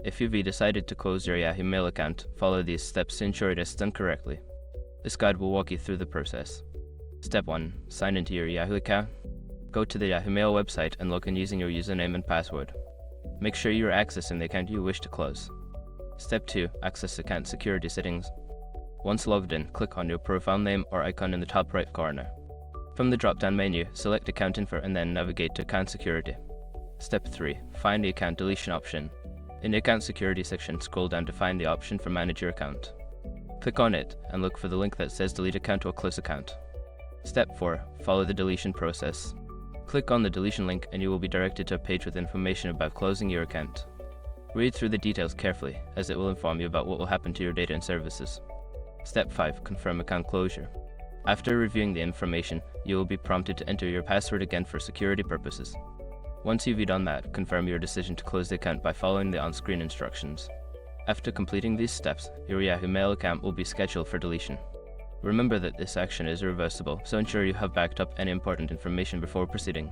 If you've decided to close your Yahoo Mail account, follow these steps to ensure it is done correctly. This guide will walk you through the process. Step 1. Sign into your Yahoo account. Go to the Yahoo Mail website and log in using your username and password. Make sure you are accessing the account you wish to close. Step 2. Access account security settings. Once logged in, click on your profile name or icon in the top right corner. From the drop-down menu, select Account Info and then navigate to Account Security. Step 3. Find the Account Deletion option. In the Account Security section, scroll down to find the option for Manage Your Account. Click on it and look for the link that says Delete Account or Close Account. Step 4. Follow the deletion process. Click on the deletion link and you will be directed to a page with information about closing your account. Read through the details carefully, as it will inform you about what will happen to your data and services. Step 5. Confirm account closure. After reviewing the information, you will be prompted to enter your password again for security purposes. Once you've done that, confirm your decision to close the account by following the on-screen instructions. After completing these steps, your Yahoo Mail account will be scheduled for deletion. Remember that this action is reversible, so ensure you have backed up any important information before proceeding.